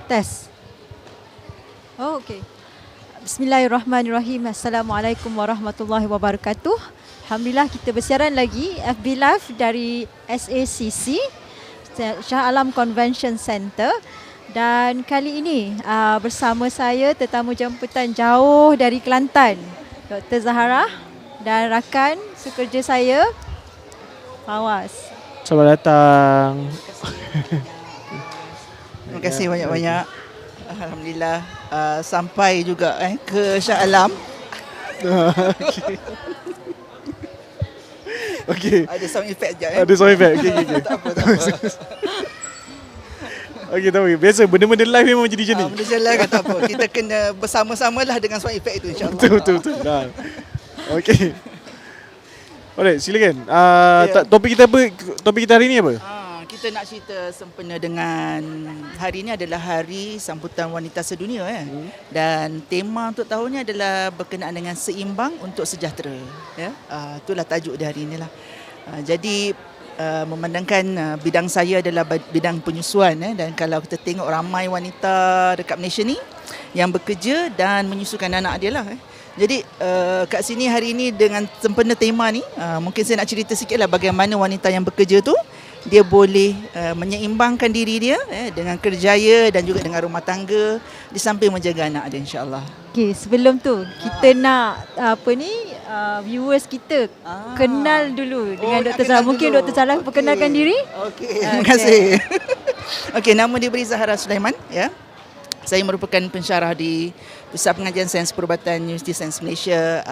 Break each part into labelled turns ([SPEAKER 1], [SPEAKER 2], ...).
[SPEAKER 1] Tes. Oh, okey. Bismillahirrahmanirrahim. Assalamualaikum warahmatullahi wabarakatuh. Alhamdulillah kita bersiaran lagi FB Live dari SACC, Shah Alam Convention Center. Dan kali ini bersama saya tetamu jemputan jauh dari Kelantan, Dr. Zahara dan rakan sekerja saya, Fawaz.
[SPEAKER 2] Selamat datang.
[SPEAKER 3] Terima kasih banyak-banyak. Alhamdulillah sampai juga ke Shah Alam.
[SPEAKER 2] Okey.
[SPEAKER 3] Ada sound effect sekejap.
[SPEAKER 2] Ada sound effect. Okey.
[SPEAKER 3] Tak apa.
[SPEAKER 2] Okey, tahu. Biasa benda-benda live memang jadi macam ni.
[SPEAKER 3] Benda jalan kan tak apa. Kita kena bersama-samalah dengan sound effect itu, insyaAllah.
[SPEAKER 2] Betul. Dah. Okey. Alright, silakan. Topik kita hari ni apa?
[SPEAKER 3] Kita nak cerita sempena dengan hari ini adalah Hari Sambutan Wanita Sedunia dan tema untuk tahun ni adalah berkenaan dengan seimbang untuk sejahtera. Itulah tajuk dia hari inilah. Jadi memandangkan bidang saya adalah bidang penyusuan dan kalau kita tengok ramai wanita dekat Malaysia ni yang bekerja dan menyusukan anak dia lah. Jadi kat sini hari ini dengan sempena tema ni mungkin saya nak cerita sikit lah bagaimana wanita yang bekerja tu dia boleh menyeimbangkan diri dia dengan kerjaya dan juga dengan rumah tangga di samping menjaga anak dia, insyaAllah.
[SPEAKER 1] Okey, sebelum tu kita nak viewers kita kenal dulu dengan Dr. Zahra. Mungkin Dr. Zahra perkenalkan diri.
[SPEAKER 3] Okey, terima kasih. Okey, nama dia Zahara Sulaiman ya. Saya merupakan pensyarah di Pusat Pengajian Sains Perubatan Universiti Sains Malaysia,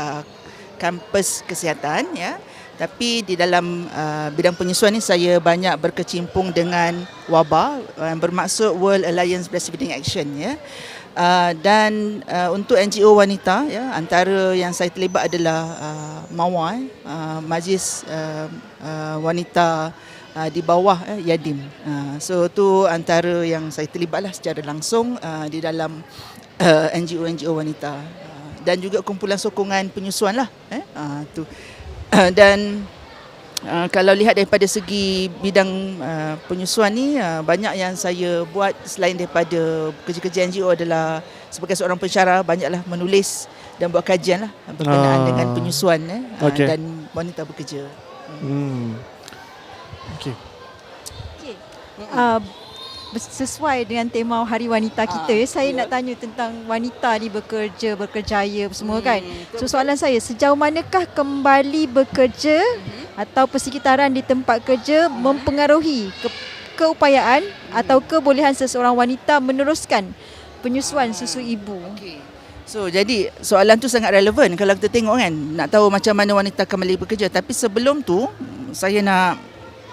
[SPEAKER 3] kampus kesihatan ya. Tapi di dalam bidang penyusuan ni saya banyak berkecimpung dengan WABA yang bermaksud World Alliance Breastfeeding Action ya. Dan untuk NGO wanita ya, antara yang saya terlibat adalah MAWA, Majlis Wanita di bawah Yadim. So tu antara yang saya terlibatlah secara langsung di dalam NGO wanita dan juga kumpulan sokongan penyusuan lah tu. Dan kalau lihat daripada segi bidang penyusuan ni banyak yang saya buat selain daripada kerja-kerja NGO adalah sebagai seorang pensyarah banyaklah menulis dan buat kajian lah berkenaan dengan penyusuan dan wanita bekerja.
[SPEAKER 1] Okey. Sesuai dengan tema Hari Wanita kita, saya nak tanya tentang wanita ni bekerja, berkerjaya semua kan. So soalan saya, sejauh manakah kembali bekerja atau persekitaran di tempat kerja mempengaruhi keupayaan atau kebolehan seseorang wanita meneruskan penyusuan susu ibu?
[SPEAKER 3] So jadi soalan tu sangat relevan kalau kita tengok kan, nak tahu macam mana wanita kembali bekerja. Tapi sebelum tu saya nak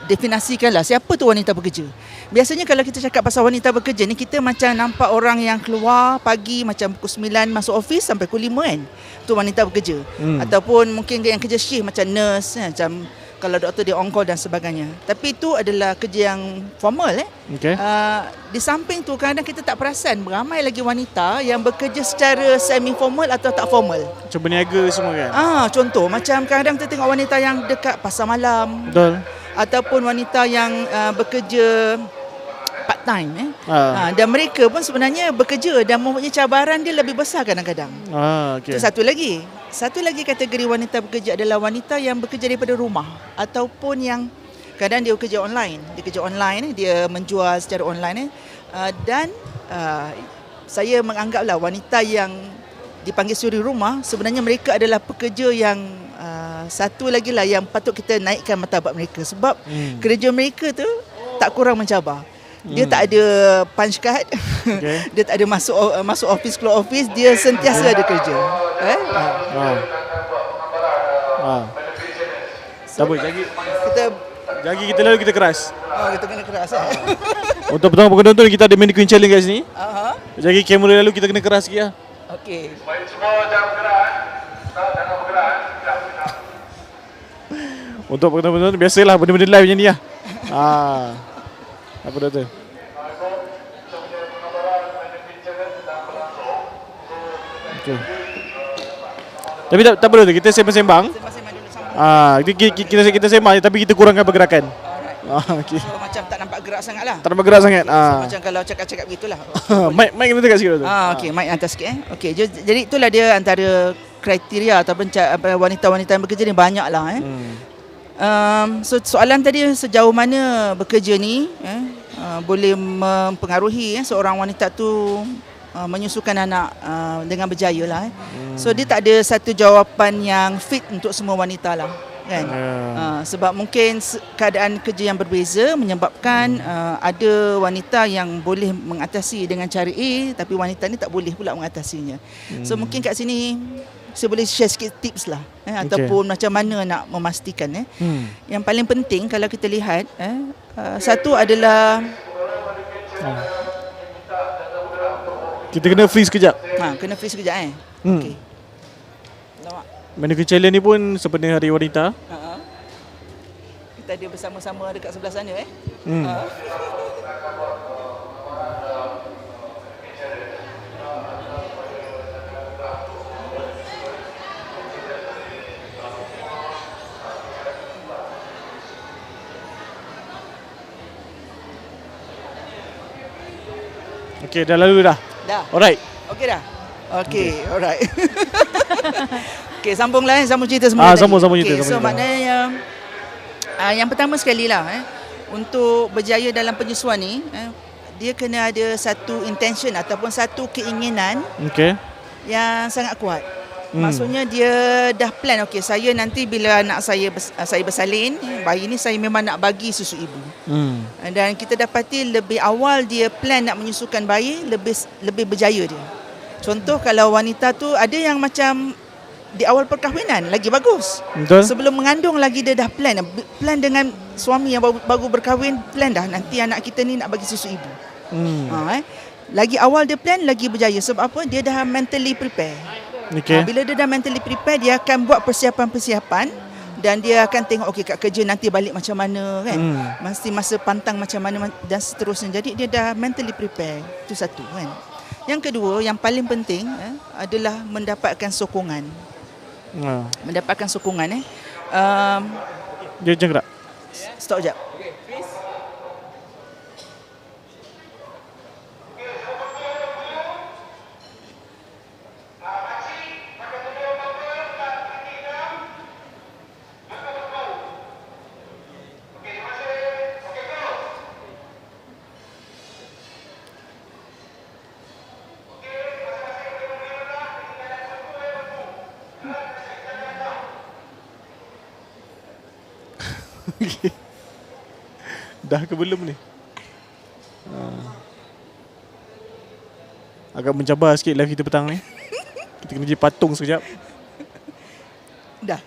[SPEAKER 3] definasikanlah siapa tu wanita bekerja. Biasanya kalau kita cakap pasal wanita bekerja ni, kita macam nampak orang yang keluar pagi macam pukul 9 masuk office sampai pukul 5 kan. Tu wanita bekerja. Ataupun mungkin yang kerja shift macam nurse macam kalau doktor dia on call dan sebagainya. Tapi itu adalah kerja yang formal
[SPEAKER 2] Okay.
[SPEAKER 3] Di samping tu kadang kita tak perasan ramai lagi wanita yang bekerja secara semi formal atau tak formal.
[SPEAKER 2] Macam berniaga semua kan.
[SPEAKER 3] Contoh macam kadang kita tengok wanita yang dekat pasar malam.
[SPEAKER 2] Betul.
[SPEAKER 3] Ataupun wanita yang bekerja part time dan mereka pun sebenarnya bekerja dan mempunyai cabaran dia lebih besar kadang-kadang.
[SPEAKER 2] Okay.
[SPEAKER 3] Itu satu lagi kategori wanita bekerja adalah wanita yang bekerja daripada rumah ataupun yang kadang dia bekerja online. Dia kerja online, dia menjual secara online dan saya menganggaplah wanita yang dipanggil suri rumah sebenarnya mereka adalah pekerja yang satu lagi lah yang patut kita naikkan martabat mereka sebab kerja mereka tu tak kurang mencabar. Dia tak ada punch card. Dia tak ada masuk office keluar office, dia sentiasa ada kerja.
[SPEAKER 2] Tak apa, jagi kita lalu kita keras.
[SPEAKER 3] Kita kena keras
[SPEAKER 2] Untuk penonton kita ada mannequin challenge kat sini. Jagi kamera lalu kita kena keras sikit lah.
[SPEAKER 3] Okey.
[SPEAKER 4] Semua jangan bergerak. Jangan bergerak.
[SPEAKER 2] Untuk penonton biasalah benda-benda live macam ni lah. Apa doktor? Okay. Tapi tak perlu tu, kita sembang-sembang. Kita sembang tapi kita kurangkan pergerakan. Okey.
[SPEAKER 3] So macam tak nampak gerak sangat lah.
[SPEAKER 2] Tak ada bergerak sangat.
[SPEAKER 3] So, macam kalau cakap-cakap gitulah.
[SPEAKER 2] Mic kena dekat sikit tu.
[SPEAKER 3] Okey, mic atas sikit Okey, jadi itulah dia antara kriteria ataupun wanita-wanita yang bekerja ni banyak lah So soalan tadi sejauh mana bekerja ni boleh mempengaruhi seorang wanita tu menyusukan anak dengan berjaya lah So dia tak ada satu jawapan yang fit untuk semua wanita lah kan. Sebab mungkin keadaan kerja yang berbeza menyebabkan ada wanita yang boleh mengatasi dengan cara A tapi wanita ni tak boleh pula mengatasinya. So mungkin kat sini saya boleh share sikit tips lah ataupun macam mana nak memastikan Yang paling penting kalau kita lihat satu adalah
[SPEAKER 2] Kita kena freeze sekejap.
[SPEAKER 3] kena freeze sekejap Okey. Lawak.
[SPEAKER 2] Mannequin Challenge ni pun sepenuh Hari Wanita.
[SPEAKER 3] Kita ada bersama-sama dekat sebelah sana
[SPEAKER 2] Okey, dah lalu dah.
[SPEAKER 3] Dah.
[SPEAKER 2] Alright.
[SPEAKER 3] Okey dah. Okey, alright. Okey, sambung cerita semula.
[SPEAKER 2] Sambung cerita.
[SPEAKER 3] So maknanya yang pertama sekali lah untuk berjaya dalam penyusuan ni dia kena ada satu intention ataupun satu keinginan yang sangat kuat. Maksudnya dia dah plan, okey saya nanti bila anak saya bersalin, bayi ni saya memang nak bagi susu ibu. Dan kita dapati lebih awal dia plan nak menyusukan bayi, lebih berjaya dia. Contoh kalau wanita tu ada yang macam di awal perkahwinan lagi bagus.
[SPEAKER 2] Betul.
[SPEAKER 3] Sebelum mengandung lagi dia dah plan dengan suami yang baru berkahwin, plan dah nanti anak kita ni nak bagi susu ibu. Lagi awal dia plan lagi berjaya sebab apa? Dia dah mentally prepare. Bila dia dah mentally prepare, dia akan buat persiapan-persiapan dan dia akan tengok okey kat kerja nanti balik macam mana kan. Mesti masa pantang macam mana dan seterusnya. Jadi dia dah mentally prepare. Itu satu kan. Yang kedua, yang paling penting adalah mendapatkan sokongan. Mendapatkan sokongan
[SPEAKER 2] Dia macam gerak.
[SPEAKER 3] Stop jap.
[SPEAKER 2] Dah ke belum ni? Agak mencabar sikit live kita petang ni. Kita kena jadi patung sekejap.
[SPEAKER 3] Dah.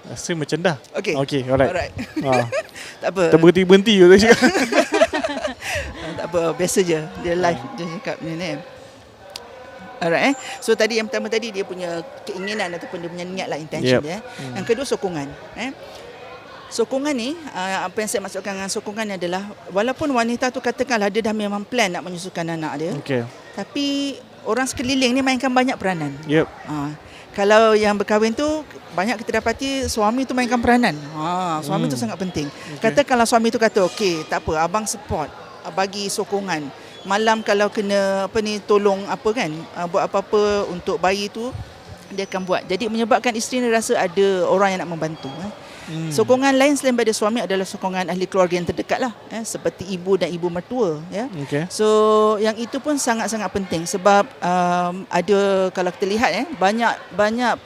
[SPEAKER 2] Rasa macam dah.
[SPEAKER 3] Okey.
[SPEAKER 2] Alright.
[SPEAKER 3] Tak apa.
[SPEAKER 2] Tak berhenti-berhenti je cakap.
[SPEAKER 3] Tak apa, biasa je. Dia live dia cakap ni. Alright So tadi yang pertama tadi dia punya keinginan ataupun dia punya niat lah, intention dia. Yang kedua sokongan. Sokongan ni, apa yang saya maksudkan dengan sokongan ni adalah walaupun wanita tu katakanlah dia dah memang plan nak menyusukan anak dia, tapi orang sekeliling ni mainkan banyak peranan. Kalau yang berkahwin tu banyak kita dapati suami tu mainkan peranan. Suami tu sangat penting. Katakanlah suami tu kata okey, tak apa, abang support, bagi sokongan. Malam kalau kena tolong buat apa-apa untuk bayi tu, dia akan buat. Jadi menyebabkan isteri ni rasa ada orang yang nak membantu. Sokongan lain selain daripada suami adalah sokongan ahli keluarga yang terdekat lah, seperti ibu dan ibu mertua. So yang itu pun sangat-sangat penting sebab ada, kalau kita lihat banyak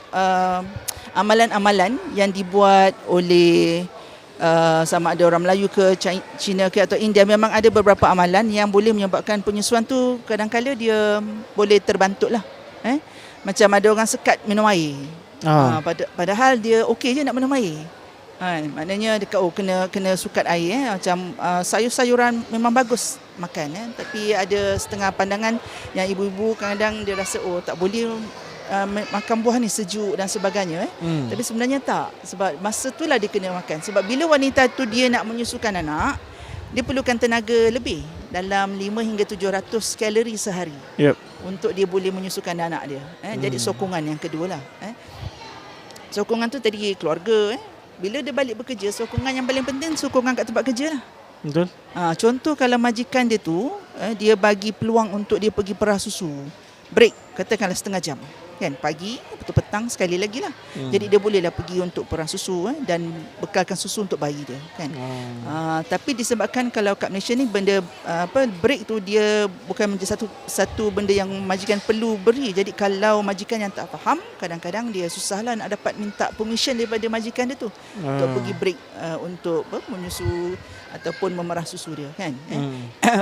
[SPEAKER 3] amalan-amalan yang dibuat oleh sama ada orang Melayu ke Cina ke atau India, memang ada beberapa amalan yang boleh menyebabkan penyusuan tu kadang-kadang dia boleh terbantuk lah. Macam ada orang sekat minum air. Padahal dia okey je nak minum air. Maknanya dekat kena sukat air. Macam sayur-sayuran memang bagus makan, tapi ada setengah pandangan yang ibu-ibu kadang-kadang dia rasa tak boleh makan buah ni sejuk dan sebagainya. Tapi sebenarnya tak, sebab masa itulah dia kena makan. Sebab bila wanita tu dia nak menyusukan anak, dia perlukan tenaga lebih dalam 5 hingga 700 kalori sehari untuk dia boleh menyusukan anak dia. Jadi sokongan yang kedua lah. Sokongan tu tadi keluarga, bila dia balik bekerja, sokongan yang paling penting sokongan kat tempat kerja lah.
[SPEAKER 2] Betul.
[SPEAKER 3] Contoh kalau majikan dia tu, dia bagi peluang untuk dia pergi perah susu. Break, katakanlah setengah jam. Kan, pagi, betul petang sekali lagi lah. Jadi dia bolehlah pergi untuk perah susu dan bekalkan susu untuk bayi dia. Kan. Tapi disebabkan kalau kat Malaysia ni benda break tu dia bukan menjadi satu benda yang majikan perlu beri. Jadi kalau majikan yang tak faham, kadang-kadang dia susahlah nak dapat minta permission daripada majikan dia tu untuk pergi break untuk menyusu ataupun memerah susu dia. Kan.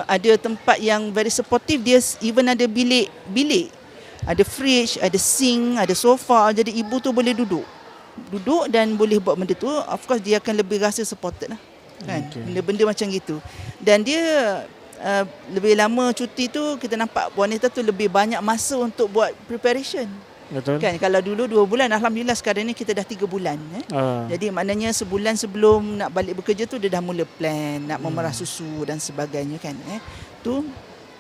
[SPEAKER 3] Ada tempat yang very supportive, dia even ada bilik. Ada fridge, ada sink, ada sofa. Jadi ibu tu boleh duduk dan boleh buat benda tu. Of course dia akan lebih rasa supported lah. Kan? Okay. Benda-benda macam gitu. Dan dia lebih lama cuti tu, kita nampak wanita tu lebih banyak masa untuk buat preparation.
[SPEAKER 2] Betul.
[SPEAKER 3] Kan, kalau dulu 2 bulan, alhamdulillah sekarang ni kita dah 3 bulan. Jadi maknanya sebulan sebelum nak balik bekerja tu dia dah mula plan nak memerah susu dan sebagainya kan. Tu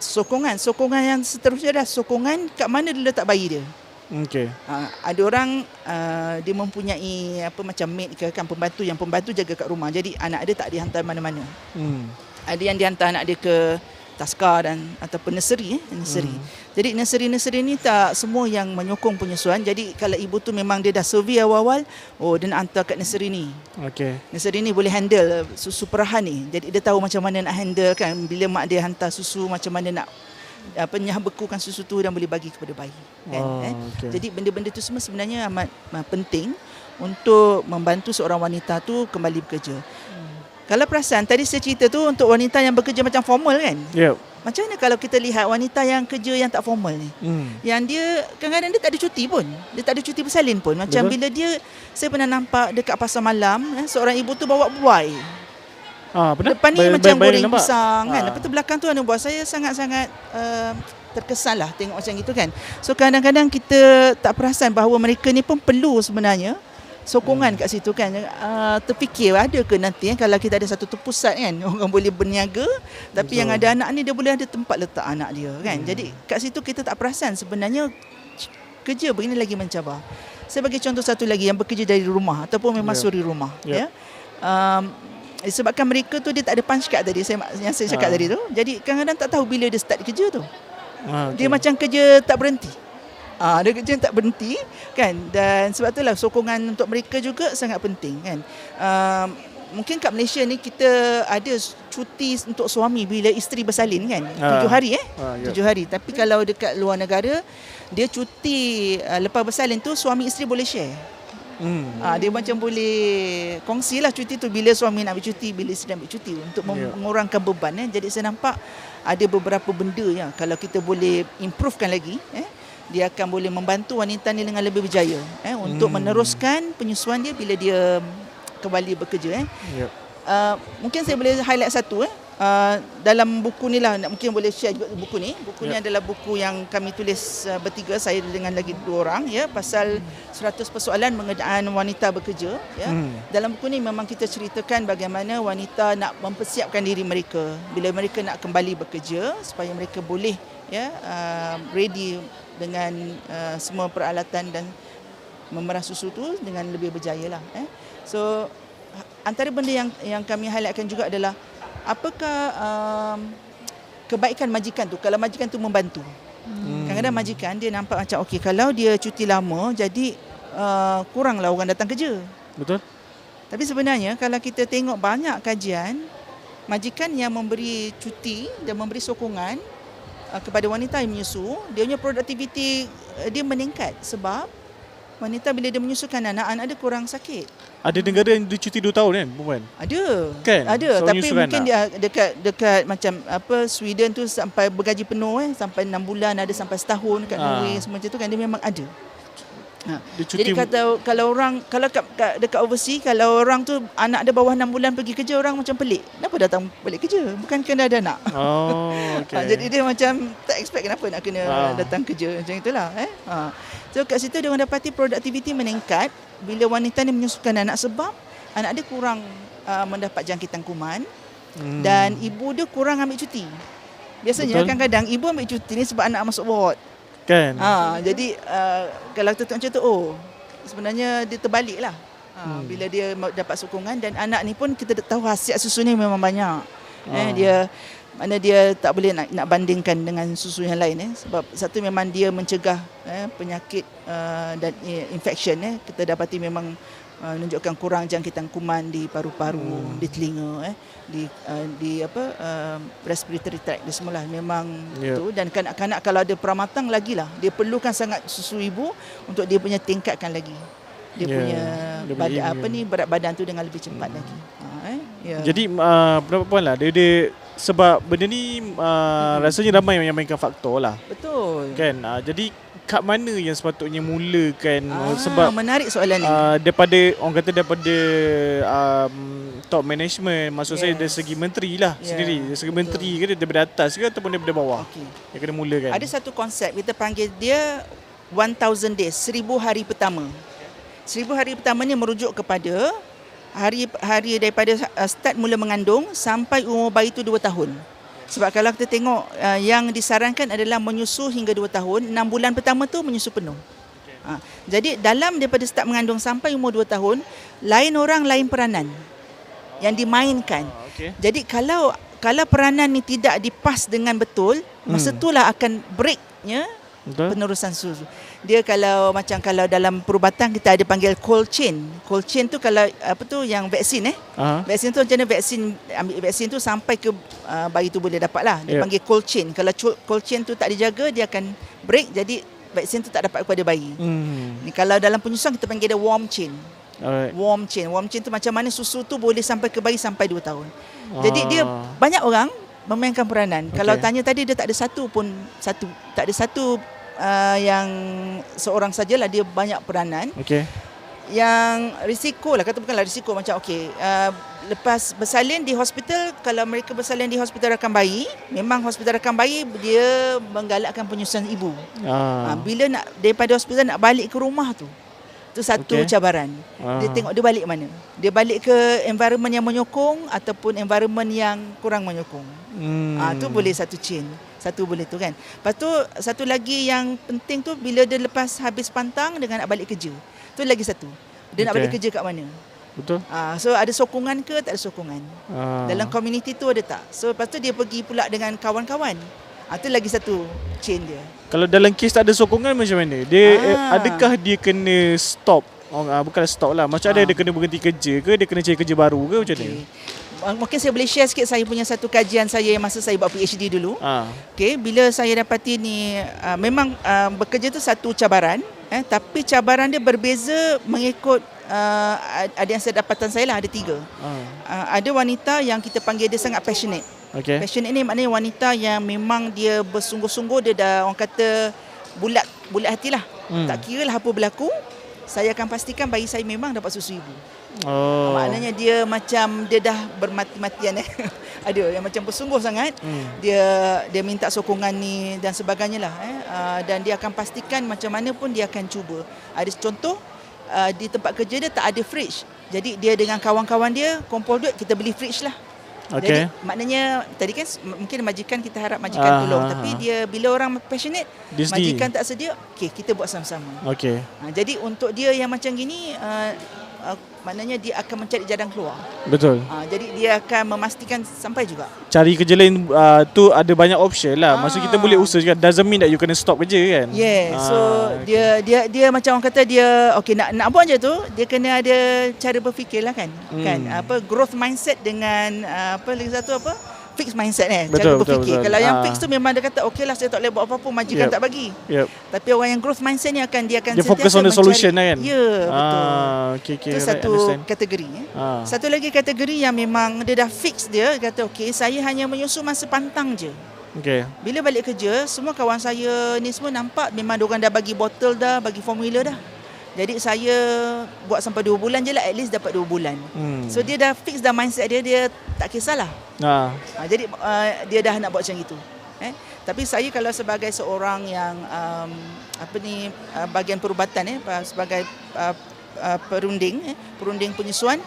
[SPEAKER 3] sokongan yang seterusnya dah sokongan kat mana dia letak bayi dia. Okey. Ada orang dia mempunyai macam maid ke kan, pembantu jaga kat rumah. Jadi anak dia tak dihantar mana-mana. Ada yang dihantar anak dia ke taska ataupun nursery. Jadi nursery ni tak semua yang menyokong penyusuan. Jadi kalau ibu tu memang dia dah survey awal-awal, dia nak hantar kat nursery ni. Okey. Nursery ni boleh handle susu perahan ni. Jadi dia tahu macam mana nak handle kan, bila mak dia hantar susu macam mana nak nyah bekukan susu tu dan boleh bagi kepada bayi kan. Okay. Jadi benda-benda tu semua sebenarnya amat penting untuk membantu seorang wanita tu kembali bekerja. Kalau perasan tadi saya cerita tu untuk wanita yang bekerja macam formal kan. Yep. Macam mana kalau kita lihat wanita yang kerja yang tak formal ni? Yang dia kadang-kadang dia tak ada cuti pun. Dia tak ada cuti bersalin pun. Macam bila saya pernah nampak dekat pasar malam, seorang ibu tu bawa buai. Depan ni macam goreng pisang kan. Lepas tu belakang tu ada buah. Saya sangat-sangat terkesan lah tengok macam itu kan. So kadang-kadang kita tak perasan bahawa mereka ni pun perlu sebenarnya sokongan kat situ kan. Terfikir ada ke nanti kalau kita ada satu pusat kan, orang boleh berniaga tapi yang ada anak ni dia boleh ada tempat letak anak dia kan. Jadi kat situ kita tak perasan sebenarnya kerja begini lagi mencabar. Saya bagi contoh satu lagi yang bekerja dari rumah ataupun memang suri rumah. Sebabkan mereka tu dia tak ada punch card tadi yang saya cakap tadi tu. Jadi kadang-kadang tak tahu bila dia start kerja tu. Dia macam kerja tak berhenti. Dia kerja tak berhenti kan. Dan sebab itulah sokongan untuk mereka juga sangat penting kan. Mungkin kat Malaysia ni kita ada cuti untuk suami bila isteri bersalin kan. 7 hari 7 hari. Tapi kalau dekat luar negara dia cuti lepas bersalin tu suami isteri boleh share. Dia macam boleh kongsilah cuti tu bila suami nak ambil cuti, bila isteri ambil cuti untuk mengurangkan beban. Jadi saya nampak ada beberapa benda yang kalau kita boleh improvekan lagi, dia akan boleh membantu wanita ni dengan lebih berjaya untuk meneruskan penyusuan dia bila dia kembali bekerja. Mungkin saya boleh highlight satu dalam buku ni lah, mungkin boleh share juga buku ni. Buku ni adalah buku yang kami tulis bertiga, saya dengan lagi 2 orang pasal 100 persoalan mengenaan wanita bekerja. Dalam buku ni memang kita ceritakan bagaimana wanita nak mempersiapkan diri mereka bila mereka nak kembali bekerja supaya mereka boleh ready dengan semua peralatan dan memerah susu tu dengan lebih berjaya lah. So antara benda yang kami highlightkan juga adalah apakah kebaikan majikan tu kalau majikan tu membantu. Kadang-kadang majikan dia nampak macam okey kalau dia cuti lama jadi kuranglah orang datang kerja. Betul. Tapi sebenarnya kalau kita tengok banyak kajian, majikan yang memberi cuti dan memberi sokongan kepada wanita yang menyusu, dia punya produktiviti dia meningkat sebab wanita bila dia menyusukan anak dia kurang sakit. Ada negara yang dia cuti 2 tahun kan perempuan? Ada. Kan? Ada, so tapi mungkin dia dekat macam Sweden tu sampai bergaji penuh sampai 6 bulan, ada sampai setahun kat Norway semua macam tu kan, dia memang ada. Jadi kalau orang dekat overseas, kalau orang tu anak dia bawah 6 bulan pergi kerja, orang macam pelik. Kenapa datang balik kerja? Bukan kena ada anak. Jadi dia macam tak expect kenapa nak kena datang kerja macam itulah. So kat situ dia orang dapati produktiviti meningkat bila wanita ni menyusukan anak sebab anak dia kurang mendapat jangkitan kuman dan ibu dia kurang ambil cuti. Biasanya kadang-kadang ibu ambil cuti ni sebab anak masuk ward. Kan? Jadi kalau kita tengok macam tu, sebenarnya dia terbalik lah. Bila dia dapat sokongan, dan anak ni pun kita tahu khasiat susu ni memang banyak. Dia tak boleh nak bandingkan dengan susu yang lain. Sebab satu memang dia mencegah penyakit dan infection. Kita dapati memang menunjukkan kurang jangkitan kuman di paru-paru, di telinga, di respiratory tract dia semula memang tu. Dan kanak-kanak kalau ada peramatang lagilah, dia perlukan sangat susu ibu untuk dia punya tingkatkan lagi dia punya berat badan tu dengan lebih cepat lagi.
[SPEAKER 2] Jadi pendapat puan lah, dia sebab benda ni rasanya ramai yang mainkan faktor lah.
[SPEAKER 3] Betul.
[SPEAKER 2] Kan? Jadi kat mana yang sepatutnya mulakan, sebab
[SPEAKER 3] menarik soalan ni.
[SPEAKER 2] daripada top management, maksud saya dari segi menteri lah sendiri. Dari segi menteri ke daripada atas ke ataupun daripada bawah. Yang kena mulakan.
[SPEAKER 3] Ada satu konsep kita panggil dia 1000 days, 1000 hari pertama. 1000 hari pertama ni merujuk kepada hari daripada start mula mengandung sampai umur bayi tu 2 tahun. Sebab kalau kita tengok yang disarankan adalah menyusu hingga 2 tahun, 6 bulan pertama tu menyusu penuh. Jadi dalam daripada start mengandung sampai umur 2 tahun, lain orang lain peranan yang dimainkan. Jadi kalau peranan ni tidak dipas dengan betul, masa itulah akan breaknya penerusan susu. Dia kalau dalam perubatan kita ada panggil cold chain. Cold chain tu kalau yang vaksin vaksin tu macam mana, ambil vaksin tu sampai ke bayi tu boleh dapat lah. Dia panggil cold chain. Kalau cold chain tu tak dijaga, dia akan break, jadi vaksin tu tak dapat kepada bayi. Ni kalau dalam penyusuan kita panggil dia warm chain. Warm chain tu macam mana susu tu boleh sampai ke bayi sampai 2 tahun. Jadi dia banyak orang memainkan peranan. Kalau tanya tadi, dia tak ada satu yang seorang sajalah, dia banyak peranan. Yang risiko lah, kata bukanlah risiko, macam lepas bersalin di hospital, kalau mereka bersalin di hospital rakam bayi, memang hospital rakam bayi dia menggalakkan penyusuan ibu. Bila nak daripada hospital nak balik ke rumah tu satu cabaran. Dia tengok dia balik mana. Dia balik ke environment yang menyokong ataupun environment yang kurang menyokong. Tu boleh satu chain. Satu boleh tu kan. Lepas tu satu lagi yang penting tu, bila dia lepas habis pantang dengan nak balik kerja. Tu lagi satu. Dia nak balik kerja kat mana?
[SPEAKER 2] Betul.
[SPEAKER 3] So ada sokongan ke tak ada sokongan? Dalam community tu ada tak? So lepas tu dia pergi pula dengan kawan-kawan. Tu lagi satu chain dia.
[SPEAKER 2] Kalau dalam kes tak ada sokongan macam mana? Dia adakah dia kena stop? Bukan stop lah. Macam ada dia kena berhenti kerja ke? Dia kena cari kerja baru ke macam mana?
[SPEAKER 3] Mungkin saya boleh share sikit saya punya satu kajian saya yang masa saya buat PhD dulu. Bila saya dapati ni memang bekerja tu satu cabaran, tapi cabaran dia berbeza mengikut ada yang saya dapatan saya lah, ada 3. Ada wanita yang kita panggil dia sangat passionate. Passionate ni maknanya wanita yang memang dia bersungguh-sungguh, dia dah orang kata bulat hatilah. Tak kira lah apa berlaku, saya akan pastikan bayi saya memang dapat susu ibu. Maknanya dia macam dia dah bermati-matian ada yang macam bersungguh sangat. Dia minta sokongan ni dan sebagainya lah dan dia akan pastikan macam mana pun dia akan cuba. Ada contoh di tempat kerja dia tak ada fridge, jadi dia dengan kawan-kawan dia kumpul duit, kita beli fridge lah. Jadi maknanya tadi kan mungkin majikan, kita harap majikan tolong, tapi dia bila orang passionate, majikan tak sedia, kita buat sama-sama. Jadi untuk dia yang macam gini, maknanya dia akan mencari jalan keluar.
[SPEAKER 2] Betul.
[SPEAKER 3] Jadi dia akan memastikan sampai juga.
[SPEAKER 2] Cari kerja lain tu ada banyak option lah. Maksud kita boleh usaha juga. Doesn't mean that you kena stop kerja kan.
[SPEAKER 3] So dia macam orang kata dia nak buat je tu, dia kena ada cara berfikir lah kan. Growth mindset dengan lagi satu fixed mindset cara berfikir. Kalau yang fix tu memang dia kata lah saya tak boleh buat apa-apa, majikan tak bagi. Tapi orang yang growth mindset ni dia
[SPEAKER 2] fokus on the solution lah kan.
[SPEAKER 3] Betul. Itu satu kategori. Satu lagi kategori yang memang dia dah fix, dia kata saya hanya menyusu masa pantang je. Bila balik kerja, semua kawan saya ni semua nampak memang diorang dah bagi botol dah, bagi formula dah. Jadi saya buat sampai 2 bulan je lah, at least dapat 2 bulan. So dia dah fix dah mindset dia tak kisahlah. Jadi dia dah nak buat macam itu. Tapi saya kalau sebagai seorang yang bahagian perubatan sebagai perunding penyusuan,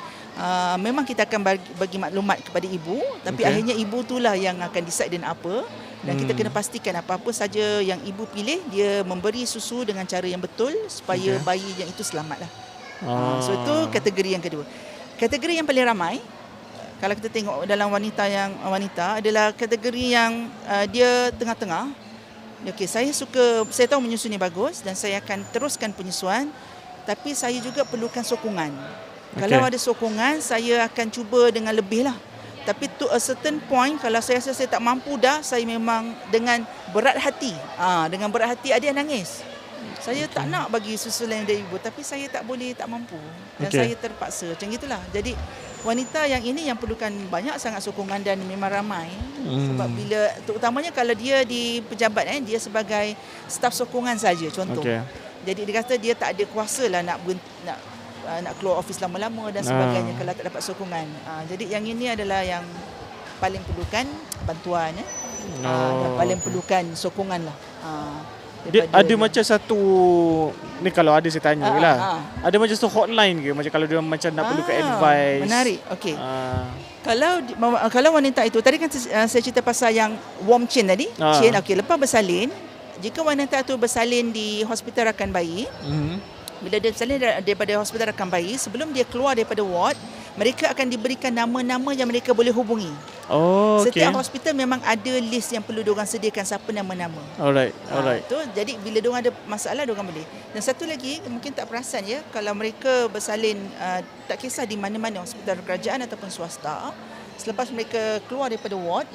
[SPEAKER 3] memang kita akan bagi maklumat kepada ibu, tapi akhirnya ibu itulah yang akan decide dan apa. Dan kita kena pastikan apa-apa saja yang ibu pilih, dia memberi susu dengan cara yang betul supaya bayi yang itu selamatlah. So itu kategori yang kedua. Kategori yang paling ramai kalau kita tengok dalam wanita adalah kategori yang dia tengah-tengah. Okey, saya tahu menyusui ni bagus dan saya akan teruskan penyusuan, tapi saya juga perlukan sokongan. Kalau ada sokongan, saya akan cuba dengan lebih lah. Tapi to a certain point, kalau saya rasa saya tak mampu dah, saya memang dengan berat hati. Dengan berat hati ada yang nangis. Saya tak nak bagi susu lain dari ibu, tapi saya tak mampu. Dan saya terpaksa. Macam itulah. Jadi wanita yang ini yang perlukan banyak sangat sokongan dan memang ramai. Sebab bila, terutamanya kalau dia di pejabat, dia sebagai staf sokongan saja contoh. Jadi dia kata dia tak ada kuasa lah nak keluar office lama-lama dan sebagainya kalau tak dapat sokongan. Jadi yang ini adalah yang paling perlukan bantuan dan paling perlukan sokongan lah.
[SPEAKER 2] Dia ada macam satu ni, kalau ada saya tanya lah. Ada macam satu hotline ke macam kalau dia macam nak perlukan advice.
[SPEAKER 3] Menarik. Okey. Kalau wanita itu tadi kan saya cerita pasal yang warm chain tadi. Chain lepas bersalin, jika wanita itu bersalin di hospital rakan bayi, bila dia bersalin daripada hospital rakan bayi, sebelum dia keluar daripada ward, mereka akan diberikan nama-nama yang mereka boleh hubungi. Setiap hospital memang ada list yang perlu diorang sediakan siapa nama-nama. Alright. Jadi bila diorang ada masalah, diorang boleh. Dan satu lagi, mungkin tak perasan kalau mereka bersalin, tak kisah di mana-mana, hospital kerajaan ataupun swasta, selepas mereka keluar daripada ward,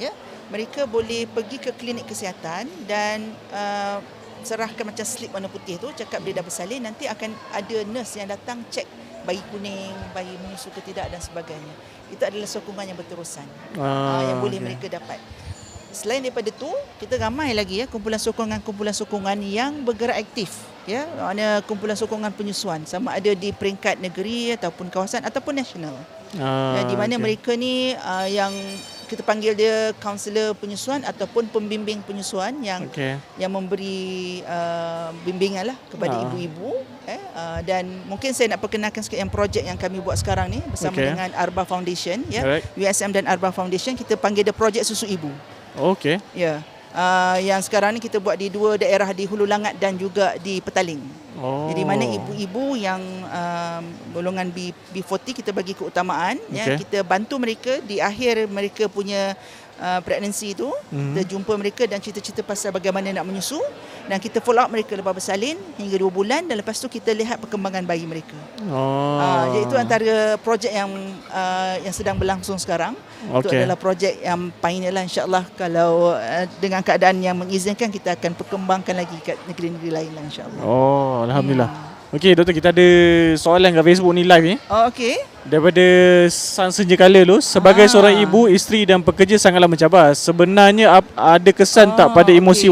[SPEAKER 3] mereka boleh pergi ke klinik kesihatan dan serahkan macam slip warna putih tu, cakap dia dah bersalin, nanti akan ada nurse yang datang cek bayi kuning, bayi menyusu ke tidak dan sebagainya. Itu adalah sokongan yang berterusan yang boleh mereka dapat. Selain daripada tu, kita ramai lagi kumpulan sokongan yang bergerak aktif. Mana kumpulan sokongan penyusuan, sama ada di peringkat negeri ataupun kawasan ataupun nasional. Di mana mereka ni yang kita panggil dia kaunselor penyusuan ataupun pembimbing penyusuan yang memberi bimbingan lah kepada ibu-ibu. Dan mungkin saya nak perkenalkan sikit yang projek yang kami buat sekarang ni bersama dengan Arba Foundation, USM dan Arba Foundation. Kita panggil dia projek susu ibu. Yang sekarang ni kita buat di 2 daerah, di Hulu Langat dan juga di Petaling. Jadi mana ibu-ibu yang golongan B40 kita bagi keutamaan, kita bantu mereka di akhir mereka punya pregnancy tu. Kita jumpa mereka dan cerita-cerita pasal bagaimana nak menyusu, dan kita follow up mereka lepas bersalin hingga 2 bulan, dan lepas tu kita lihat perkembangan bayi mereka. Jadi itu antara projek yang sedang berlangsung sekarang. Itu adalah projek yang pioneer lah, insyaAllah. Kalau dengan keadaan yang mengizinkan, kita akan perkembangkan lagi kat negeri-negeri lain lah, insyaAllah.
[SPEAKER 2] Alhamdulillah. Okey, Doktor, kita ada soalan kat Facebook ni live ni. Daripada Sang Senjakala tu, sebagai seorang ibu, isteri dan pekerja sangatlah mencabar. Sebenarnya ada kesan tak pada emosi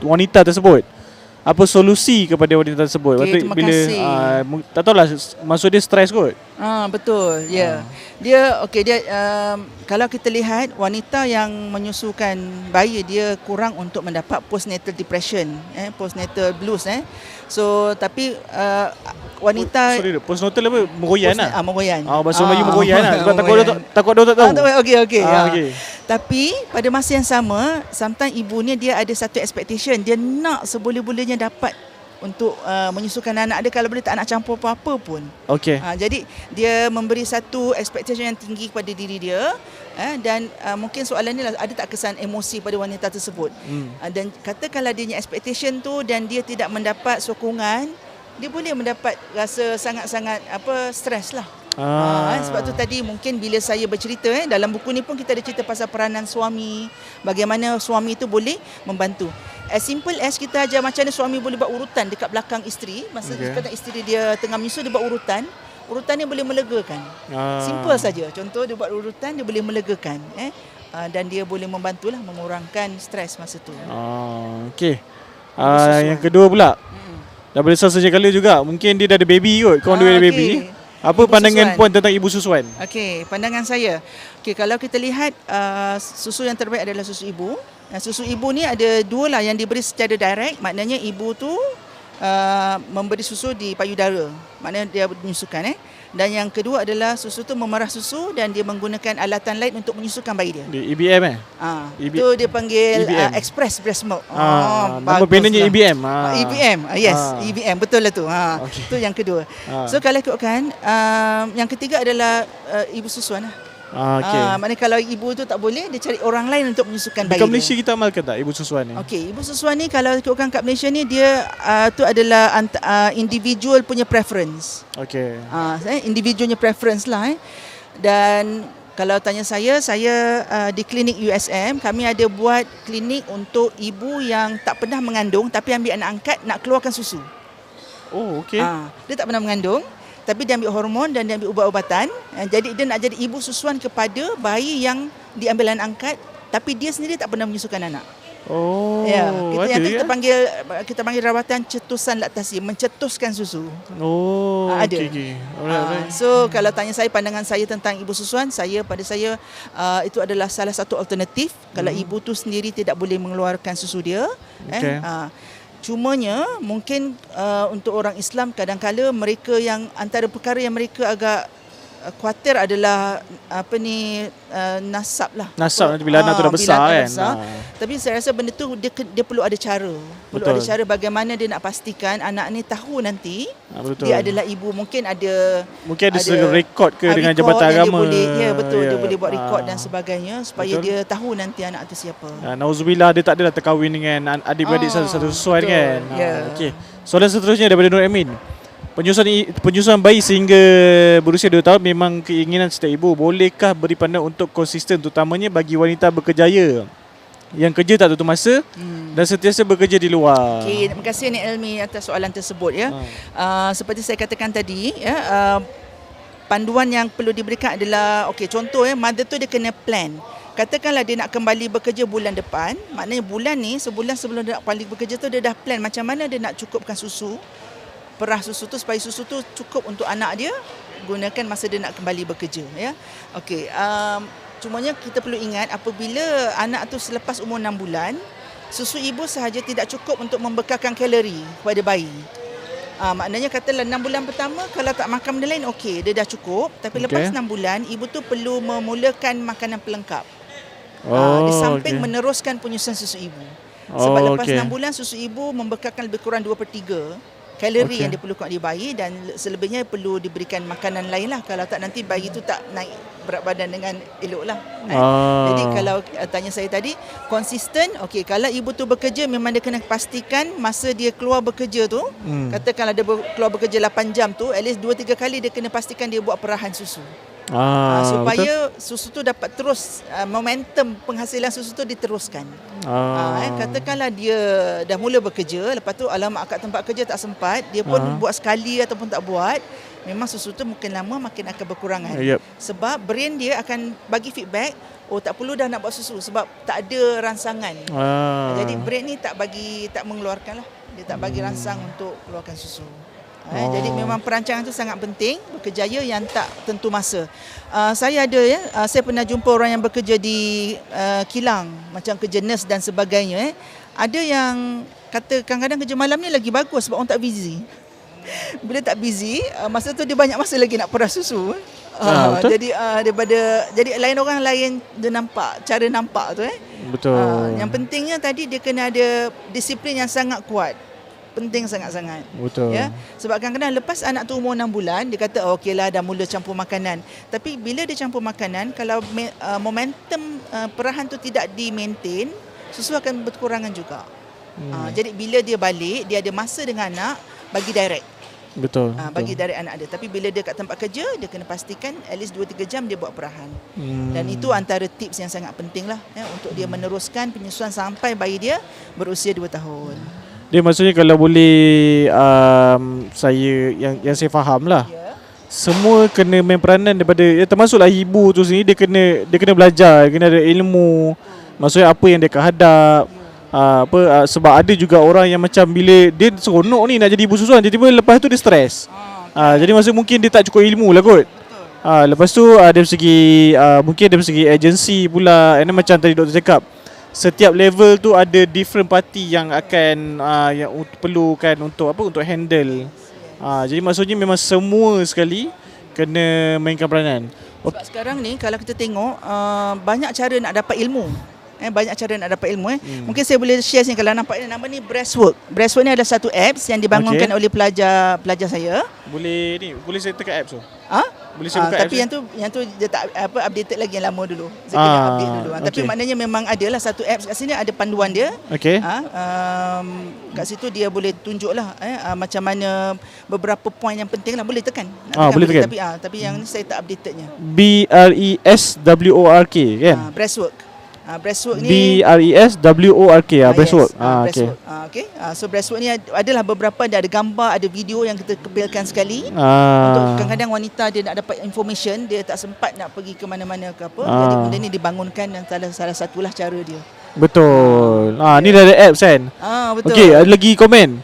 [SPEAKER 2] wanita tersebut? Apa solusi kepada wanita tersebut?
[SPEAKER 3] Terima kasih.
[SPEAKER 2] Tak tahulah, maksud dia stres kot.
[SPEAKER 3] Betul. Dia kalau kita lihat wanita yang menyusukan bayi, dia kurang untuk mendapat postnatal depression, postnatal blues. So tapi wanita
[SPEAKER 2] postnatal apa? Meroyan lah.
[SPEAKER 3] Meroyan.
[SPEAKER 2] Bahasa Melayu meroyan lah. Sebab takut doktor tahu.
[SPEAKER 3] Okey. Tapi pada masa yang sama, sometimes ibu ni dia ada satu expectation, dia nak seboleh-bolehnya dapat untuk menyusukan anak dia, kalau boleh tak nak campur apa-apa pun. Jadi dia memberi satu expectation yang tinggi kepada diri dia, dan mungkin soalan ni lah, ada tak kesan emosi pada wanita tersebut. Dan katakanlah dia punya expectation tu dan dia tidak mendapat sokongan, dia boleh mendapat rasa sangat-sangat stres lah. Sebab tu tadi mungkin bila saya bercerita, dalam buku ni pun kita ada cerita pasal peranan suami, bagaimana suami itu boleh membantu. As simple as kita ajar macam mana suami boleh buat urutan dekat belakang isteri. Masa kadang isteri dia tengah menyusu, dia buat urutan ni boleh melegakan. Simple saja. Contoh dia buat urutan, dia boleh melegakan. Dan dia boleh membantulah mengurangkan stres masa tu.
[SPEAKER 2] Yang kedua pula, daripada Sang Senjakala juga, mungkin dia dah ada baby kot. Kau ada baby. Apa pandangan puan tentang ibu susuan?
[SPEAKER 3] Pandangan saya. Kalau kita lihat, susu yang terbaik adalah susu ibu. Susu ibu ni ada 2 lah yang diberi secara direct. Maknanya ibu tu memberi susu di payudara. Maknanya dia menyusukan. Dan yang kedua adalah susu tu memerah susu dan dia menggunakan alatan lain untuk menyusukan bayi dia.
[SPEAKER 2] Di EBM
[SPEAKER 3] Itu dia panggil
[SPEAKER 2] EBM.
[SPEAKER 3] Express Breast Milk.
[SPEAKER 2] Nama brandnya EBM.
[SPEAKER 3] EBM. Yes, EBM, betul lah tu.
[SPEAKER 2] Okay.
[SPEAKER 3] Itu yang kedua. So kalau ikutkan, yang ketiga adalah ibu susuan lah.
[SPEAKER 2] Okay.
[SPEAKER 3] Maknanya kalau ibu tu tak boleh, dia cari orang lain untuk menyusukan bayi
[SPEAKER 2] Dekat Malaysia
[SPEAKER 3] dia.
[SPEAKER 2] kita amalkan tak ibu susuan ni?
[SPEAKER 3] Okey, ibu susuan ni kalau ikutkan kat Malaysia ni dia tu adalah individual punya preference.
[SPEAKER 2] Okay.
[SPEAKER 3] Individualnya preference lah. Dan kalau tanya saya di klinik USM kami ada buat klinik untuk ibu yang tak pernah mengandung tapi ambil anak angkat nak keluarkan susu.
[SPEAKER 2] Oh, okay.
[SPEAKER 3] Dia tak pernah mengandung tapi dia ambil hormon dan dia ambil ubat-ubatan. Jadi dia nak jadi ibu susuan kepada bayi yang diambil anak angkat tapi dia sendiri tak pernah menyusukan anak.
[SPEAKER 2] Oh,
[SPEAKER 3] Ya,
[SPEAKER 2] ada
[SPEAKER 3] kita panggil rawatan cetusan laktasi, mencetuskan susu.
[SPEAKER 2] Oh,
[SPEAKER 3] ada.
[SPEAKER 2] Okay. Alright.
[SPEAKER 3] So kalau tanya saya pandangan saya tentang ibu susuan, pada saya itu adalah salah satu alternatif kalau ibu tu sendiri tidak boleh mengeluarkan susu dia.
[SPEAKER 2] Okay.
[SPEAKER 3] Cumanya mungkin untuk orang Islam kadang-kala mereka yang antara perkara yang mereka agak khawatir adalah nasab lah.
[SPEAKER 2] Nasab nanti bila anak tu dah besar kan.
[SPEAKER 3] Tapi saya rasa benda tu dia perlu ada cara. Perlu
[SPEAKER 2] Betul.
[SPEAKER 3] ada cara bagaimana dia nak pastikan anak ni tahu nanti
[SPEAKER 2] betul.
[SPEAKER 3] dia adalah ibu. Mungkin ada
[SPEAKER 2] rekod ke dengan Jabatan Agama.
[SPEAKER 3] Dia boleh buat rekod dan sebagainya supaya dia tahu nanti anak tu siapa.
[SPEAKER 2] Nauzubillah dia tak adalah terkahwin dengan adik-beradik satu susuan kan. Okey. Soalan seterusnya daripada Nur Amin. Penyusuan bayi sehingga berusia 2 tahun memang keinginan setiap ibu. Bolehkah beri pandangan untuk konsisten terutamanya bagi wanita berkerjaya yang kerja tak tentu masa dan sentiasa bekerja di luar?
[SPEAKER 3] Okey, terima kasih Nik Elmi atas soalan tersebut ya. Seperti saya katakan tadi ya, panduan yang perlu diberikan adalah contoh mother tu dia kena plan. Katakanlah dia nak kembali bekerja bulan depan, maknanya sebulan sebelum dia nak kembali bekerja tu dia dah plan macam mana dia nak cukupkan susu. Perah susu tu supaya susu tu cukup untuk anak dia gunakan masa dia nak kembali bekerja ya. Okey, cumanya kita perlu ingat apabila anak tu selepas umur 6 bulan, susu ibu sahaja tidak cukup untuk membekalkan kalori kepada bayi. Maknanya katalah 6 bulan pertama kalau tak makan benda lain dia dah cukup, tapi lepas 6 bulan ibu tu perlu memulakan makanan pelengkap. Di samping meneruskan penyusuan susu ibu. Sebab lepas 6 bulan susu ibu membekalkan lebih kurang 2/3 kalori yang diperlukan oleh bayi dan selebihnya perlu diberikan makanan lain lah. Kalau tak nanti bayi tu tak naik berat badan dengan elok lah. Jadi kalau tanya saya tadi, konsisten, kalau ibu tu bekerja memang dia kena pastikan masa dia keluar bekerja tu, katakanlah dia keluar bekerja 8 jam tu, at least 2-3 kali dia kena pastikan dia buat perahan susu. Supaya susu tu dapat terus momentum penghasilan susu tu diteruskan. Katakanlah dia dah mula bekerja, lepas tu alamak kat tempat kerja tak sempat, dia pun buat sekali ataupun tak buat, memang susu tu makin lama makin akan berkurangan. Sebab brain dia akan bagi feedback, tak perlu dah nak buat susu sebab tak ada rangsangan. Jadi brain ni tak mengeluarkan lah. Dia tak bagi rangsang untuk keluarkan susu. Jadi memang perancangan tu sangat penting, berkejaya yang tak tentu masa. Saya pernah jumpa orang yang bekerja di kilang, macam kerja nurse dan sebagainya. Ada yang kata kadang-kadang kerja malam ni lagi bagus sebab orang tak busy. Bila tak busy, masa tu dia banyak masa lagi nak perah susu. Jadi jadi lain orang lain dia nampak, cara nampak tu
[SPEAKER 2] Betul.
[SPEAKER 3] Yang pentingnya tadi dia kena ada disiplin yang sangat kuat. Penting sangat-sangat.
[SPEAKER 2] Betul.
[SPEAKER 3] Ya. Sebab kadang-kadang lepas anak tu umur 6 bulan, dia kata okeylah dah mula campur makanan. Tapi bila dia campur makanan, kalau momentum perahan tu tidak di-maintain, susu akan berkurangan juga. Jadi bila dia balik, dia ada masa dengan anak, bagi direct.
[SPEAKER 2] Betul.
[SPEAKER 3] Bagi direct anak dia. Tapi bila dia kat tempat kerja, dia kena pastikan at least 2-3 jam dia buat perahan. Dan itu antara tips yang sangat penting lah untuk dia meneruskan penyusuan sampai bayi dia berusia 2 tahun.
[SPEAKER 2] Dia maksudnya kalau boleh saya yang saya faham lah. Semua kena main peranan daripada termasuklah ibu tu sendiri, dia kena belajar, kena ada ilmu. Maksudnya apa yang dia akan hadap. Sebab ada juga orang yang macam bila dia seronok ni nak jadi ibu susuan, tiba-tiba lepas tu dia stres. Jadi maksudnya mungkin dia tak cukup ilmu lah kot. Lepas tu dari segi mungkin dari segi agensi pula, macam tadi doktor cakap, setiap level tu ada different party yang akan yang perlukan untuk handle. Jadi maksudnya memang semua sekali kena mainkan peranan.
[SPEAKER 3] Sebab sekarang ni kalau kita tengok banyak cara nak dapat ilmu. Banyak cara nak dapat ilmu. Mungkin saya boleh share sini, kalau nampak ni nama ni Breastwork. Breastwork ni adalah satu apps yang dibangunkan oleh pelajar saya.
[SPEAKER 2] Boleh saya tekan apps tu? Boleh saya buka
[SPEAKER 3] tapi
[SPEAKER 2] apps
[SPEAKER 3] yang tu dia tak updated lagi, yang lama dulu. Saya kena update dulu. Tapi maknanya memang adalah satu apps kat sini, ada panduan dia.
[SPEAKER 2] Okey.
[SPEAKER 3] Kat situ dia boleh tunjuklah macam mana beberapa poin yang penting lah, boleh tekan.
[SPEAKER 2] Boleh tekan.
[SPEAKER 3] Tapi yang ni saya tak updatednya.
[SPEAKER 2] BRESWORK kan?
[SPEAKER 3] Breastwork. Breastwork ni
[SPEAKER 2] BRESWORK Breastwork.
[SPEAKER 3] Okey. So Breastwork ni adalah beberapa, ada gambar, ada video yang kita kepilkan sekali. Untuk kadang-kadang wanita dia nak dapat information, dia tak sempat nak pergi ke mana-mana ke apa. Jadi benda ni dibangunkan dan salah satulah cara dia.
[SPEAKER 2] Betul. Ni dah ada apps kan?
[SPEAKER 3] Betul.
[SPEAKER 2] Okey, ada lagi komen.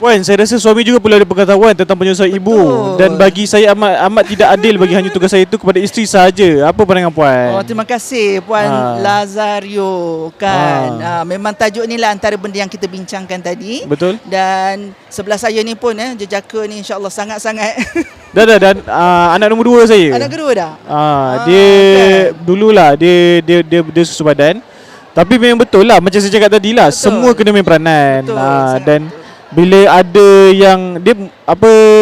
[SPEAKER 2] Puan, saya rasa suami juga perlu ada pengetahuan tentang penyusuan ibu. Dan bagi saya amat tidak adil bagi hanya tugas saya itu kepada isteri sahaja. Apa pandangan Puan?
[SPEAKER 3] Terima kasih Puan Lazario kan. Memang tajuk ni lah antara benda yang kita bincangkan tadi.
[SPEAKER 2] Betul.
[SPEAKER 3] Dan sebelah saya ni pun jejaka ni insya-Allah sangat-sangat.
[SPEAKER 2] Dan anak nombor 2 saya.
[SPEAKER 3] Anak kedua dah.
[SPEAKER 2] Dia dululah dia susu badan. Tapi memang betul lah macam saya cakap tadi lah, semua kena main peranan. Dan betul. Bila ada yang dia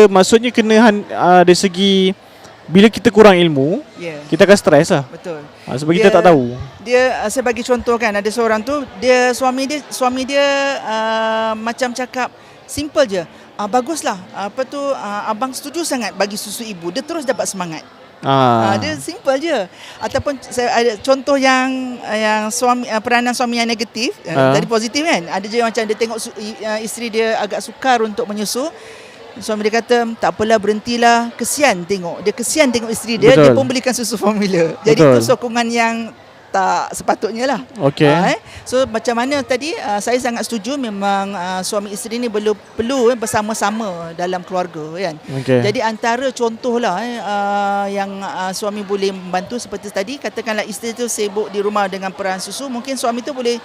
[SPEAKER 2] maksudnya kena dari segi bila kita kurang ilmu, kita akan stres lah.
[SPEAKER 3] Betul.
[SPEAKER 2] Sebab kita tak tahu.
[SPEAKER 3] Dia saya bagi contoh kan, ada seorang tu suami dia macam cakap simple je. Baguslah. Abang setuju sangat bagi susu ibu. Dia terus dapat semangat. Dia simple je. Ataupun saya ada contoh yang suami peranan suami yang negatif, dari positif kan. Ada je macam dia tengok isteri dia agak sukar untuk menyusu. Suami dia kata tak apalah, berhentilah, kesian tengok isteri dia. Betul. Dia pun belikan susu formula. Jadi itu sokongan yang tak sepatutnya lah. So macam mana tadi saya sangat setuju, memang suami isteri ni perlu bersama-sama dalam keluarga kan. Jadi antara contohlah yang suami boleh membantu seperti tadi, katakanlah isteri tu sibuk di rumah dengan peran susu, mungkin suami tu boleh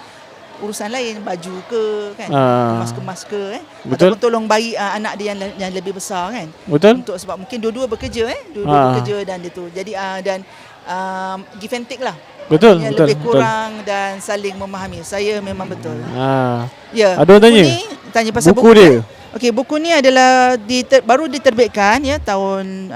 [SPEAKER 3] urusan lain, baju ke kan, kemas-kemas ke ataupun tolong bayi anak dia yang lebih besar kan.
[SPEAKER 2] Betul.
[SPEAKER 3] Untuk sebab mungkin dua-dua bekerja bekerja dan itu. Jadi dan give and take lah.
[SPEAKER 2] Betul.
[SPEAKER 3] Lebih kurang dan saling memahami. Saya memang betul.
[SPEAKER 2] Ada orang
[SPEAKER 3] tanya pasal buku dia. Okey, buku ni adalah baru diterbitkan tahun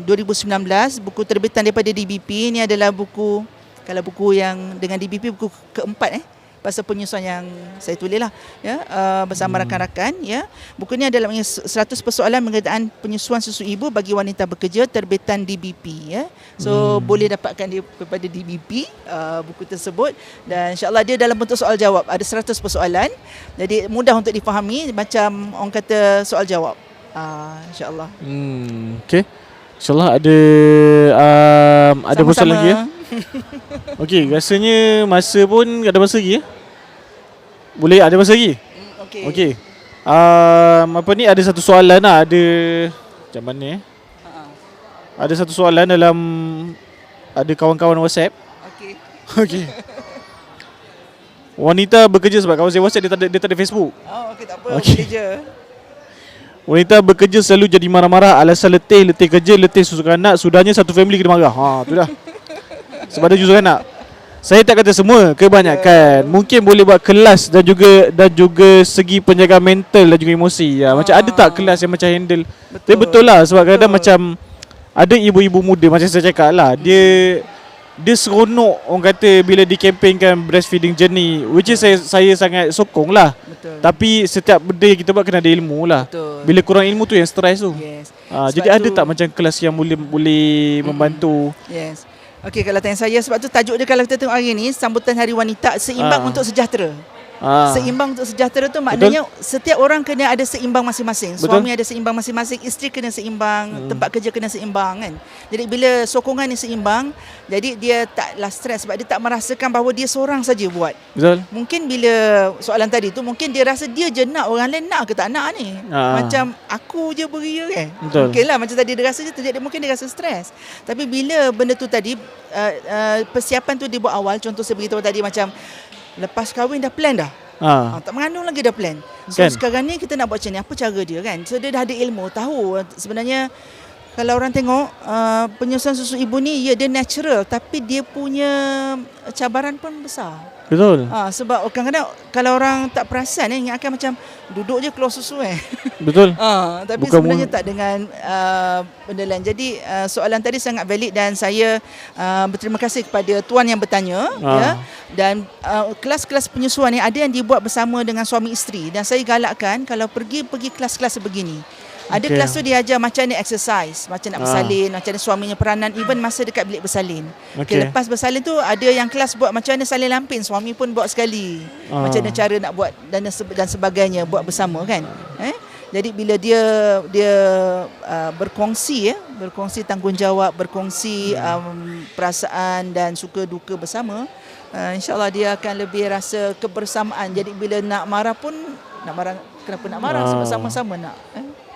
[SPEAKER 3] 2019, buku terbitan daripada DBP. Ini adalah buku, kalau buku yang dengan DBP buku keempat pasal penyusuan yang saya tulis lah bersama rakan-rakan Buku ni adalah 100 persoalan mengenai penyusuan susu ibu bagi wanita bekerja, terbitan DBP So boleh dapatkan daripada DBP buku tersebut, dan insya-Allah dia dalam bentuk soal jawab. Ada 100 persoalan. Jadi mudah untuk difahami, macam orang kata soal jawab. Insya-Allah.
[SPEAKER 2] Okey. InsyaAllah ada persoalan lagi Okey, rasanya masa pun ada masa lagi Boleh ada masa lagi? Okey. Ada satu soalan lah, ada macam mana Ada satu soalan dalam ada kawan-kawan WhatsApp. Okey. Wanita bekerja, sebab kawan saya WhatsApp dia tak ada Facebook.
[SPEAKER 3] Tak apa, boleh je.
[SPEAKER 2] Wanita bekerja selalu jadi marah-marah, alasan letih kerja, letih susukan anak, sudahnya satu family kena marah. Tu dah. Sebab ada susukan anak. Saya tak kata semua, kebanyakan. Mungkin boleh buat kelas dan juga segi penjagaan mental dan juga emosi. Macam ada tak kelas yang macam handle. Tapi betul lah, sebab kadang macam ada ibu-ibu muda macam saya cakap lah, dia seronok orang kata bila dikempenkan breastfeeding journey, which is saya sangat sokong lah. Tapi setiap benda yang kita buat kena ada ilmu lah. Bila kurang ilmu tu yang stres tu. Jadi ada tak macam kelas yang boleh membantu?
[SPEAKER 3] Okey, kalau tanya saya, sebab tu tajuk dia kalau kita tengok hari ni, sambutan Hari Wanita Seimbang untuk Sejahtera. Seimbang untuk sejahtera tu maknanya setiap orang kena ada seimbang masing-masing. Suami ada seimbang masing-masing, isteri kena seimbang, tempat kerja kena seimbang kan. Jadi bila sokongan ni seimbang, jadi dia taklah stres sebab dia tak merasakan bahawa dia seorang saja buat.
[SPEAKER 2] Betul.
[SPEAKER 3] Mungkin bila soalan tadi tu, mungkin dia rasa dia je nak, orang lain nak ke tak nak ni. Macam aku je beria kan. Okeylah, macam tadi dia rasa je, jadi mungkin dia rasa stres. Tapi bila benda tu tadi persiapan tu dibuat awal, contoh saya beritahu tadi macam lepas kahwin dah plan dah. Tak mengandung lagi dah plan. So sekarang ni kita nak buat macam ni, apa cara dia kan. So dia dah ada ilmu, tahu sebenarnya kalau orang tengok penyusuan susu ibu ni dia natural tapi dia punya cabaran pun besar.
[SPEAKER 2] Betul.
[SPEAKER 3] Sebab kadang-kadang kalau orang tak perasan ingatkan macam duduk je keluar susu
[SPEAKER 2] Betul.
[SPEAKER 3] Tapi
[SPEAKER 2] Bukan
[SPEAKER 3] sebenarnya tak dengan benda lain. Jadi soalan tadi sangat valid dan saya berterima kasih kepada tuan yang bertanya ya. Dan kelas-kelas penyusuan ni ada yang dibuat bersama dengan suami isteri dan saya galakkan kalau pergi kelas-kelas sebegini. Ada kelas tu dia ajar macam ni exercise, macam nak bersalin, macam ni suaminya peranan, even masa dekat bilik bersalin. Lepas bersalin tu ada yang kelas buat macam mana salin lampin, suami pun buat sekali. Macam mana cara nak buat dan sebagainya, buat bersama kan. Jadi bila dia berkongsi tanggungjawab, berkongsi perasaan dan suka duka bersama, insya-Allah dia akan lebih rasa kebersamaan. Jadi bila nak marah pun nak marah, kenapa nak marah, sama-sama nak.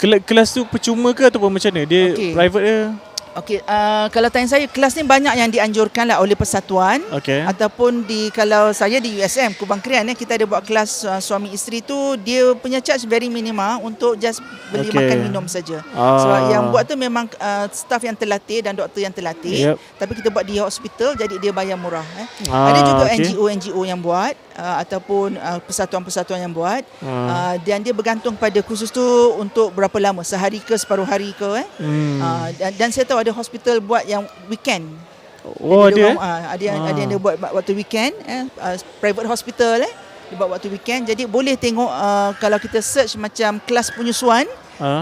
[SPEAKER 2] Kelas tu percuma ke ataupun macam mana? Dia private ke?
[SPEAKER 3] Okey, kalau tanya saya, kelas ni banyak yang dianjurkan lah oleh persatuan ataupun kalau saya di USM Kubang Krian kita ada buat kelas suami isteri tu, dia punya charge very minimal untuk just beli makan minum saja. Sebab yang buat tu memang staff yang terlatih dan doktor yang terlatih, tapi kita buat di hospital jadi dia bayar murah. Ada juga NGO yang buat ataupun persatuan-persatuan yang buat dan dia bergantung pada kursus tu untuk berapa lama, sehari ke separuh hari ke dan saya tahu ada hospital buat yang weekend. Ada yang dia buat waktu weekend, private hospital dia buat waktu weekend. Jadi boleh tengok kalau kita search macam kelas penyusuan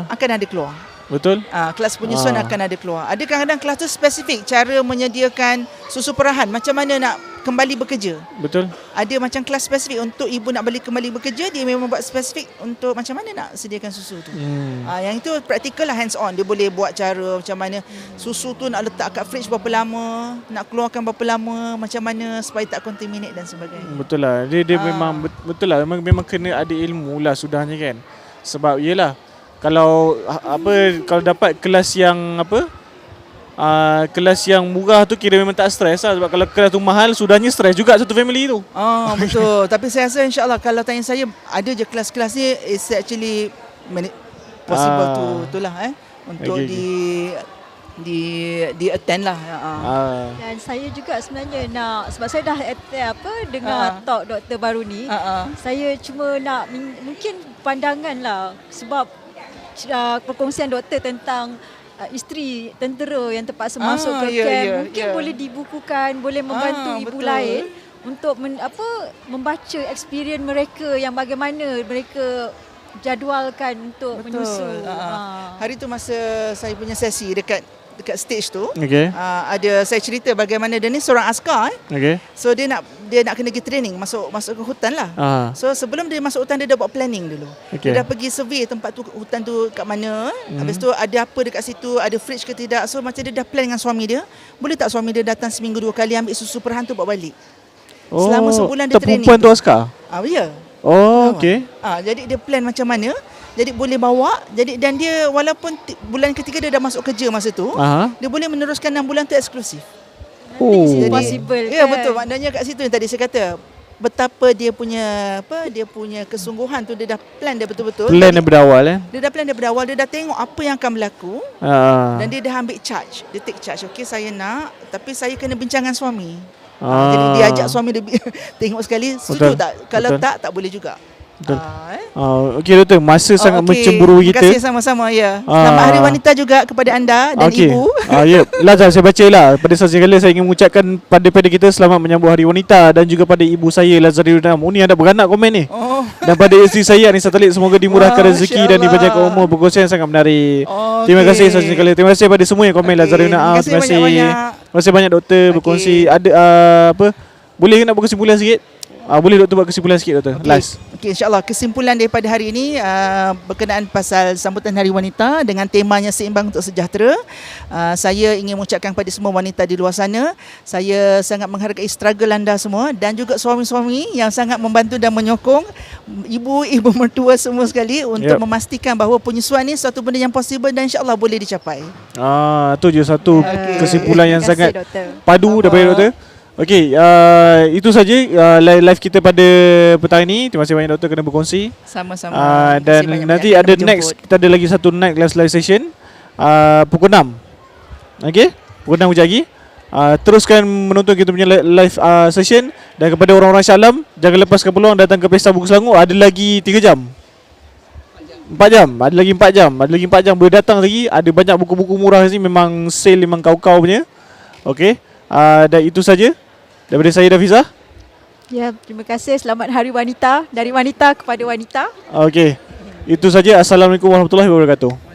[SPEAKER 3] akan ada keluar.
[SPEAKER 2] Betul.
[SPEAKER 3] Kelas penyusuan akan ada keluar. Ada kadang-kadang kelas tu spesifik cara menyediakan susu perahan, macam mana nak kembali bekerja.
[SPEAKER 2] Betul.
[SPEAKER 3] Ada macam kelas spesifik untuk ibu nak kembali bekerja, dia memang buat spesifik untuk macam mana nak sediakan susu tu. Yang itu praktikal lah, hands on. Dia boleh buat cara macam mana susu tu nak letak kat fridge berapa lama, nak keluarkan berapa lama, macam mana supaya tak contaminate dan sebagainya.
[SPEAKER 2] Betul lah. Dia memang betul lah, memang kena ada ilmu lah sudahnya kan. Sebab yelah, kalau dapat kelas yang kelas yang murah tu kira memang tak stres lah. Sebab kalau kelas tu mahal, sudahnya stres juga satu family tu.
[SPEAKER 3] Betul. Tapi saya rasa insyaAllah kalau tanya saya, ada je kelas-kelas ni is actually possible tu lah untuk di attend lah.
[SPEAKER 1] Dan saya juga sebenarnya nak, sebab saya dah dengar talk doktor baru ni, saya cuma nak mungkin pandangan lah, sebab perkongsian doktor tentang isteri tentera yang terpaksa masuk ke camp mungkin boleh dibukukan, boleh membantu ibu lain untuk membaca experience mereka yang bagaimana mereka jadualkan untuk menyusu.
[SPEAKER 3] Hari tu masa saya punya sesi dekat stage tu, ada saya cerita bagaimana dia ni seorang askar. So dia nak kena pergi training, masuk ke hutan lah. So sebelum dia masuk hutan, dia dah buat planning dulu. Dia dah pergi survey tempat tu, hutan tu kat mana. Habis tu ada apa dekat situ, ada fridge ke tidak. So macam dia dah plan dengan suami dia, boleh tak suami dia datang seminggu 2 kali ambil susu perahan tu bawa balik. Selama sebulan dia training.
[SPEAKER 2] Perempuan tu askar?
[SPEAKER 3] Ya. Jadi dia plan macam mana, jadi boleh bawa. Jadi dan dia walaupun bulan ketiga dia dah masuk kerja masa tu, dia boleh meneruskan 6 bulan tu eksklusif.
[SPEAKER 1] Jadi possible kan?
[SPEAKER 3] Ya betul, maknanya kat situ yang tadi saya kata betapa dia punya kesungguhan tu, dia dah plan dia betul-betul.
[SPEAKER 2] Plan daripada awal
[SPEAKER 3] Dia dah plan daripada awal, dia dah tengok apa yang akan berlaku. Dan dia dah ambil charge. Dia take charge. Okey, saya nak, tapi saya kena bincang dengan suami. Jadi dia ajak suami dia tengok sekali, setuju tak? Kalau tak boleh juga.
[SPEAKER 2] Okey doktor, masa sangat mencemburu kita.
[SPEAKER 3] Terima kasih sama-sama ya. Selamat Hari Wanita juga kepada anda dan ibu.
[SPEAKER 2] Lazar, saya baca lah. Pada saat sekali saya ingin mengucapkan pada kita selamat menyambut Hari Wanita, dan juga pada ibu saya Lazarina Muni, anda beranak komen ni. Dan pada isteri saya Anissa Talib, semoga dimurahkan rezeki dan dipanjangkan umur, berkongsian sangat menarik. Terima kasih saat sekali. Terima kasih pada semua yang komen. Lazarina, terima kasih. Terima kasih banyak doktor berkongsi. Ada boleh nak berkesimpulan sikit? Boleh doktor buat kesimpulan sikit doktor. Last.
[SPEAKER 3] InsyaAllah kesimpulan daripada hari ini berkenaan pasal sambutan Hari Wanita dengan temanya Seimbang untuk Sejahtera. Saya ingin mengucapkan kepada semua wanita di luar sana, saya sangat menghargai struggle anda semua, dan juga suami-suami yang sangat membantu dan menyokong ibu mertua semua sekali untuk memastikan bahawa penyusuan ni suatu benda yang possible dan insyaAllah boleh dicapai.
[SPEAKER 2] Itu je satu kesimpulan yang sangat padu daripada doktor. Okey, itu saja live kita pada petang ini. Terima kasih banyak doktor kerana berkongsi.
[SPEAKER 3] Sama-sama.
[SPEAKER 2] Dan nanti ada next, kita ada lagi satu night live session pukul 6. Okey, pukul 6 hujung lagi. Teruskan menonton kita punya live session. Dan kepada orang-orang Shah Alam, jangan lepaskan peluang datang ke Pesta Buku Selangor. Ada lagi 3 jam, 4 jam. Ada lagi 4 jam. Ada lagi 4 jam boleh datang lagi. Ada banyak buku-buku murah sini. Memang sale, memang kau-kau punya. Okey, dan itu saja daripada saya, Dafizah.
[SPEAKER 1] Ya, terima kasih. Selamat Hari Wanita, dari wanita kepada wanita.
[SPEAKER 2] Okey, itu saja. Assalamualaikum warahmatullahi wabarakatuh.